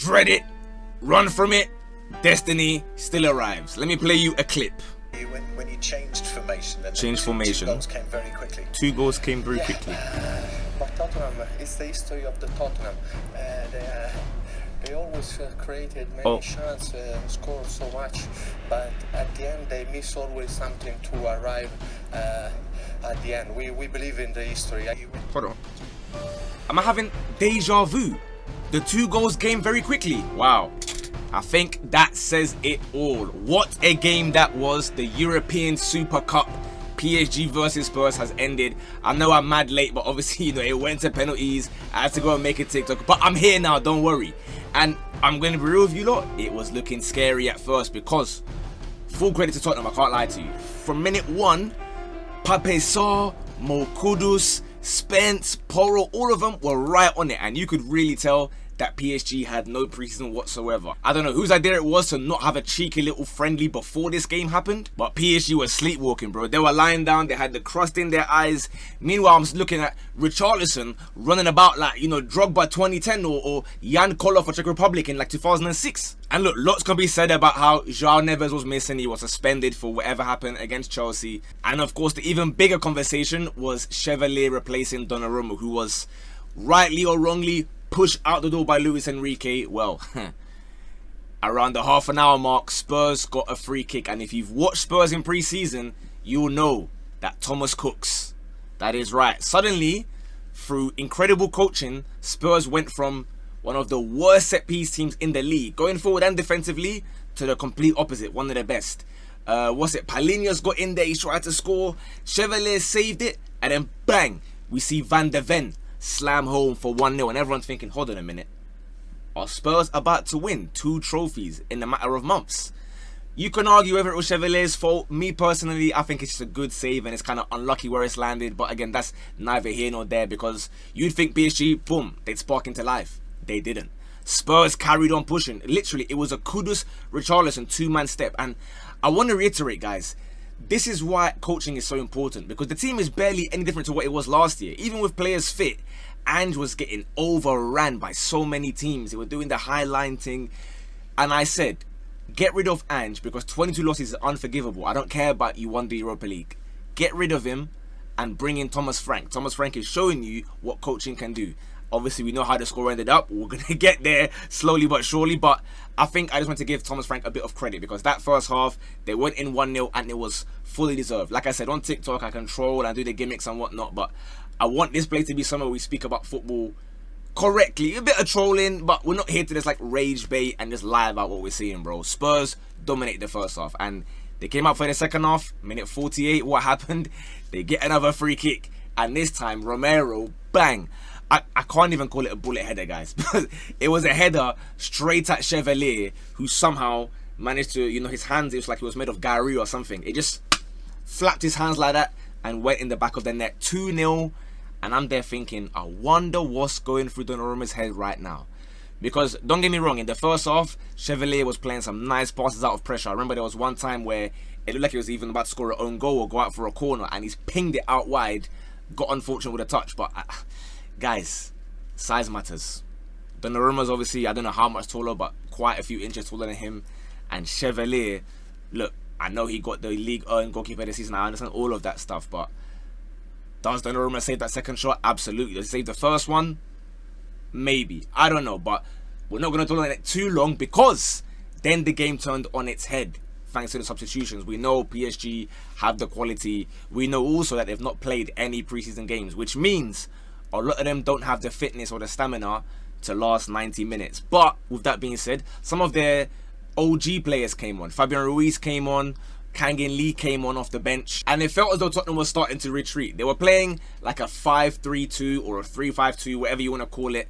dread it, run from it, destiny still arrives. Let me play you a clip. When you changed formation, and Changed formation. 2 goals came very quickly. 2 goals came very quickly. But Tottenham, it's the history of the Tottenham. They always created many chances, scored so much, but at the end they miss always something to arrive at the end. We believe in the history. Hold on. Am I having deja vu? The 2 goals came very quickly. Wow. I think that says it all. What a game that was. The European Super Cup, PSG versus Spurs, has ended. I know I'm mad late, but obviously, you know, it went to penalties. I had to go and make a TikTok, but I'm here now, don't worry. And I'm going to be real with you lot. It was looking scary at first because, full credit to Tottenham, I can't lie to you. From minute 1, Pape Sarr, Mo Kudus, Spence, Porro, all of them were right on it, and you could really tell that PSG had no preseason whatsoever. I don't know whose idea it was to not have a cheeky little friendly before this game happened, but PSG was sleepwalking, bro. They were lying down, they had the crust in their eyes. Meanwhile, I'm looking at Richarlison running about like, you know, Drogba 2010 or Jan Koller for Czech Republic in like 2006. And look, lots can be said about how João Neves was missing. He was suspended for whatever happened against Chelsea. And of course, the even bigger conversation was Chevalier replacing Donnarumma, who was rightly or wrongly pushed out the door by Luis Enrique. Well, around the half an hour mark, Spurs got a free kick. And if you've watched Spurs in pre-season, you'll know that Thomas cooks. That is right. Suddenly, through incredible coaching, Spurs went from one of the worst set-piece teams in the league, going forward and defensively, to the complete opposite, one of the best. Palinha's got in there, he's tried to score, Chevalier saved it, and then bang, we see Van de Ven slam home for 1-0, and everyone's thinking, hold on a minute, are Spurs about to win 2 trophies in a matter of months? You can argue whether it was Chevalier's fault. Me personally, I think it's just a good save and it's kind of unlucky where it's landed, but again, that's neither here nor there, because you'd think PSG, boom, they'd spark into life. They didn't. Spurs carried on pushing. Literally, it was a Kudus, Richarlison 2-man step, and I want to reiterate, guys, this is why coaching is so important, because the team is barely any different to what it was last year. Even with players fit, Ange was getting overran by so many teams. They were doing the high line thing, and I said, get rid of Ange, because 22 losses is unforgivable. I don't care about you won the Europa League. Get rid of him and bring in Thomas Frank. Thomas Frank is showing you what coaching can do. Obviously, we know how the score ended up. We're going to get there slowly but surely. But I think I just want to give Thomas Frank a bit of credit, because that first half, they went in 1-0 and it was fully deserved. Like I said, on TikTok, I control and do the gimmicks and whatnot. But I want this place to be somewhere we speak about football correctly. A bit of trolling, but we're not here to just like rage bait and just lie about what we're seeing, bro. Spurs dominated the first half. And they came out for the second half. Minute 48, what happened? They get another free kick. And this time, Romero, bang. I can't even call it a bullet header, guys, because it was a header straight at Chevalier, who somehow managed to, you know, his hands, it was like he was made of Gary or something. It just flapped his hands like that and went in the back of the net. 2-0, and I'm there thinking, I wonder what's going through Donnarumma's head right now. Because, don't get me wrong, in the first half, Chevalier was playing some nice passes out of pressure. I remember there was one time where it looked like he was even about to score an own goal or go out for a corner, and he's pinged it out wide, got unfortunate with a touch, but... guys, size matters. Donnarumma's obviously, I don't know how much taller, but quite a few inches taller than him. And Chevalier, look, I know he got the league earned goalkeeper this season. I understand all of that stuff, but does Donnarumma save that second shot? Absolutely. Does he save the first one? Maybe. I don't know, but we're not going to dwell on it too long, because then the game turned on its head thanks to the substitutions. We know PSG have the quality. We know also that they've not played any preseason games, which means a lot of them don't have the fitness or the stamina to last 90 minutes. But with that being said, some of their OG players came on. Fabian Ruiz came on. Kangin Lee came on off the bench. And it felt as though Tottenham was starting to retreat. They were playing like a 5-3-2 or a 3-5-2, whatever you want to call it.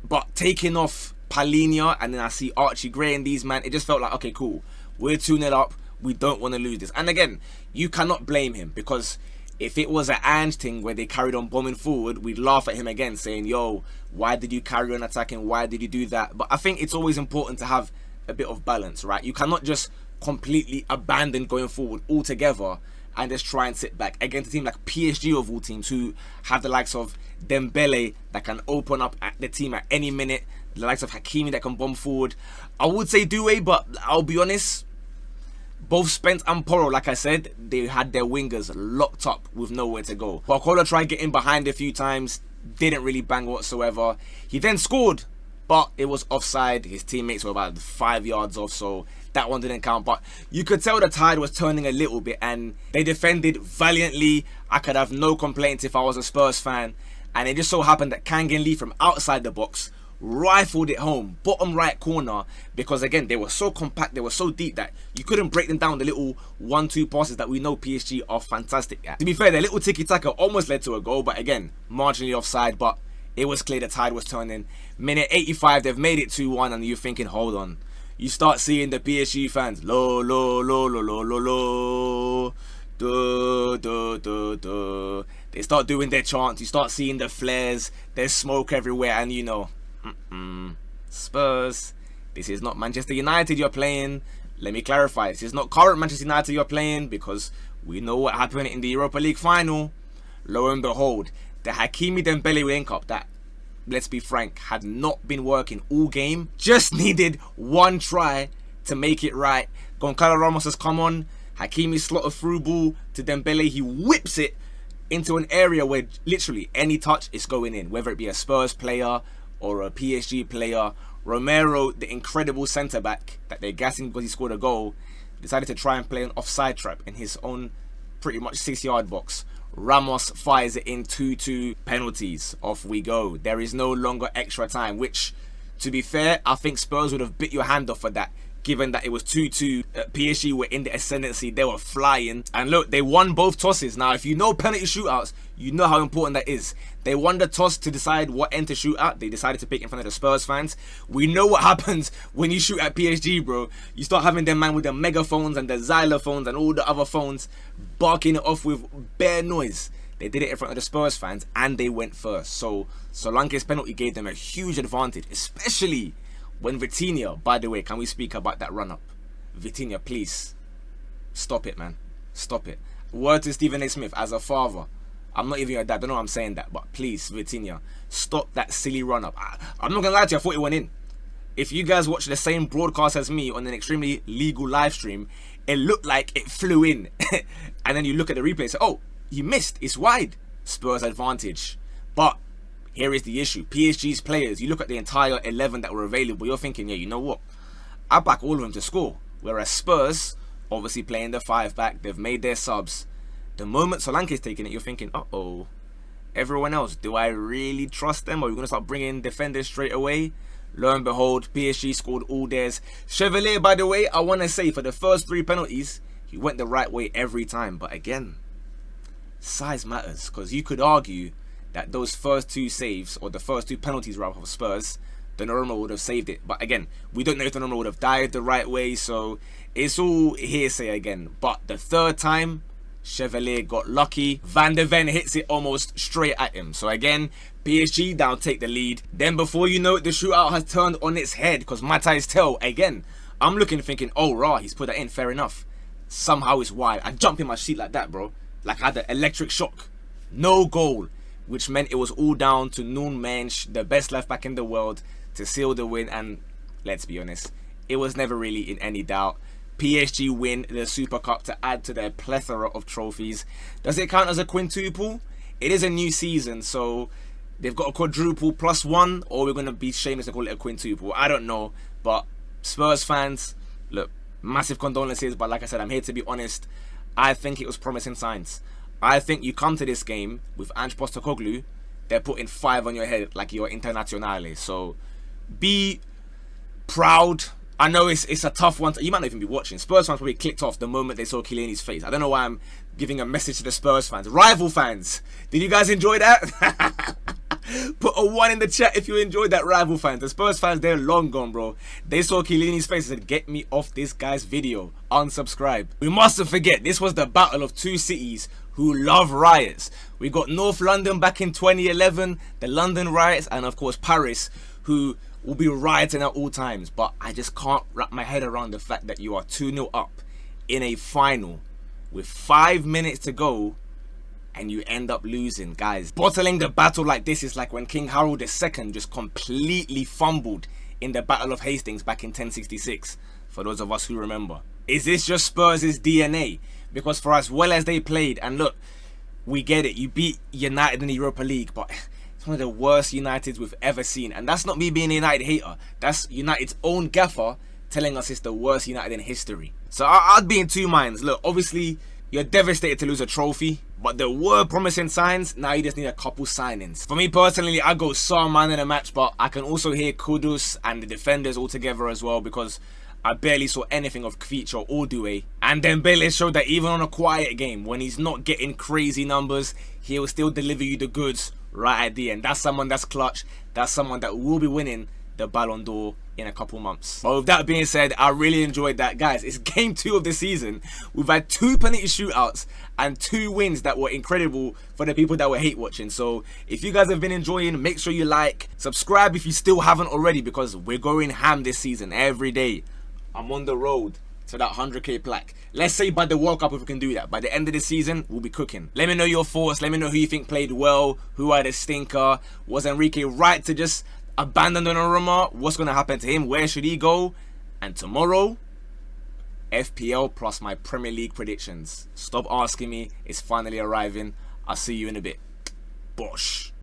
But taking off Palinha, and then I see Archie Gray and these, man, it just felt like, okay, cool. We're 2-0 up. We don't want to lose this. And again, you cannot blame him, because if it was an Ange thing where they carried on bombing forward, we'd laugh at him again, saying, yo, why did you carry on attacking? Why did you do that? But I think it's always important to have a bit of balance, right? You cannot just completely abandon going forward altogether and just try and sit back against a team like PSG of all teams, who have the likes of Dembele that can open up at the team at any minute. the likes of Hakimi that can bomb forward. I would say Doué, but I'll be honest, both Spence and Porro, like I said, they had their wingers locked up with nowhere to go. Barcola tried getting behind a few times, didn't really bang whatsoever. He then scored, but it was offside. His teammates were about 5 yards off, so that one didn't count. But you could tell the tide was turning a little bit, and they defended valiantly. I could have no complaints if I was a Spurs fan. And it just so happened that Kangin Lee from outside the box rifled it home, bottom right corner, because again, they were so compact, they were so deep that you couldn't break them down, the little 1-2 passes that we know PSG are fantastic at. To be fair, their little tiki-taka almost led to a goal, but again, marginally offside, but it was clear the tide was turning. Minute 85, they've made it 2-1, and you're thinking, hold on. You start seeing the PSG fans, lo, lo, lo, lo, lo, lo, lo, do, do, do, do. They start doing their chants, you start seeing the flares, there's smoke everywhere, and you know, Spurs, this is not Manchester United you're playing. Let me clarify, this is not current Manchester United you're playing, because we know what happened in the Europa League final. Lo and behold, the Hakimi Dembele link-up that, let's be frank, had not been working all game, just needed one try to make it right. Goncalo Ramos has come on, Hakimi slot a through ball to Dembele, he whips it into an area where literally any touch is going in, whether it be a Spurs player or a PSG player. Romero, the incredible centre-back that they're gassing because he scored a goal, decided to try and play an offside trap in his own pretty much 6-yard box. Ramos fires it in, 2-2 penalties. Off we go. There is no longer extra time, which, to be fair, I think Spurs would have bit your hand off for that, given that it was 2-2. PSG were in the ascendancy, they were flying, and look, they won both tosses. Now, if you know penalty shootouts, you know how important that is. They won the toss to decide what end to shoot at. They decided to pick in front of the Spurs fans. We know what happens when you shoot at PSG, bro. You start having them man with the megaphones and the xylophones and all the other phones barking it off with bare noise. They did it in front of the Spurs fans, and they went first. So Solanke's penalty gave them a huge advantage, especially when Vitinha, by the way, can we speak about that run-up? Vitinha, please, stop it, man. Stop it. Word to Stephen A. Smith, as a father, I'm not even your dad, I don't know I'm saying that, but please, Vitinha, stop that silly run-up. I'm not going to lie to you, I thought it went in. If you guys watch the same broadcast as me on an extremely legal live stream, it looked like it flew in. And then you look at the replay and say, oh, he missed, it's wide. Spurs advantage. But here is the issue. PSG's players, you look at the entire 11 that were available, you're thinking, yeah, you know what? I back all of them to score. Whereas Spurs, obviously playing the 5-back, they've made their subs. The moment Solanke's taking it, you're thinking, uh-oh. Everyone else, do I really trust them? Or are we going to start bringing defenders straight away? Lo and behold, PSG scored all theirs. Chevalier, by the way, I want to say, for the first 3 penalties, he went the right way every time. But again, size matters. Because you could argue that those first 2 saves, or the first 2 penalties rather for Spurs, Donnarumma would have saved it. But again, we don't know if Donnarumma would have dived the right way, so it's all hearsay again. But the 3rd time, Chevalier got lucky. Van de Ven hits it almost straight at him. So again, PSG now take the lead. Then before you know it, the shootout has turned on its head, because Matthijs Tel, again, I'm looking thinking, oh rah, he's put that in, fair enough. Somehow it's wide. I jumped in my seat like that, bro. Like I had an electric shock. No goal, which meant it was all down to Noon Mensch, the best left back in the world, to seal the win. And let's be honest, it was never really in any doubt. PSG win the Super Cup to add to their plethora of trophies. Does it count as a quintuple? It is a new season, so they've got a quadruple plus 1, or we're going to be shameless to call it a quintuple. I don't know, but Spurs fans, look, massive condolences, but like I said, I'm here to be honest. I think it was promising signs. I think you come to this game with Ange Postecoglou, they're putting 5 on your head like you're internationale. So be proud. I know it's a tough one. You might not even be watching. Spurs fans probably clicked off the moment they saw Chiellini's face. I don't know why I'm giving a message to the Spurs fans. Rival fans, did you guys enjoy that? Put a 1 in the chat if you enjoyed that, rival fans. The Spurs fans, they're long gone, bro. They saw Chiellini's face and said, get me off this guy's video. Unsubscribe. We mustn't forget, this was the battle of 2 cities who love riots. We got North London back in 2011, the London riots, and of course Paris, who will be rioting at all times. But I just can't wrap my head around the fact that you are 2-0 up in a final with 5 minutes to go and you end up losing. Guys, bottling the battle like this is like when King Harold II just completely fumbled in the Battle of Hastings back in 1066, for those of us who remember. Is this just Spurs' DNA? Because for as well as they played, and look, we get it, you beat United in the Europa League, but it's one of the worst Uniteds we've ever seen. And that's not me being a United hater, that's United's own gaffer telling us it's the worst United in history. So I'd be in two minds. Look, obviously you're devastated to lose a trophy, but there were promising signs. Now you just need a couple signings. For me personally, I go Sar man in the match, but I can also hear Kudus and the defenders all together as well, because I barely saw anything of Kvicha or Ordue. And then Dembele showed that even on a quiet game, when he's not getting crazy numbers, he'll still deliver you the goods right at the end. That's someone that's clutch. That's someone that will be winning the Ballon d'Or in a couple months. But with that being said, I really enjoyed that. Guys, it's game 2 of the season. We've had 2 penalty shootouts and 2 wins that were incredible for the people that were hate watching. So if you guys have been enjoying, make sure you like, subscribe if you still haven't already, because we're going ham this season every day. I'm on the road to that 100k plaque. Let's say by the World Cup, if we can do that. By the end of the season, we'll be cooking. Let me know your thoughts. Let me know who you think played well, who had a stinker. Was Enrique right to just abandon Donnarumma? What's going to happen to him? Where should he go? And tomorrow, FPL plus my Premier League predictions. Stop asking me. It's finally arriving. I'll see you in a bit. Bosh.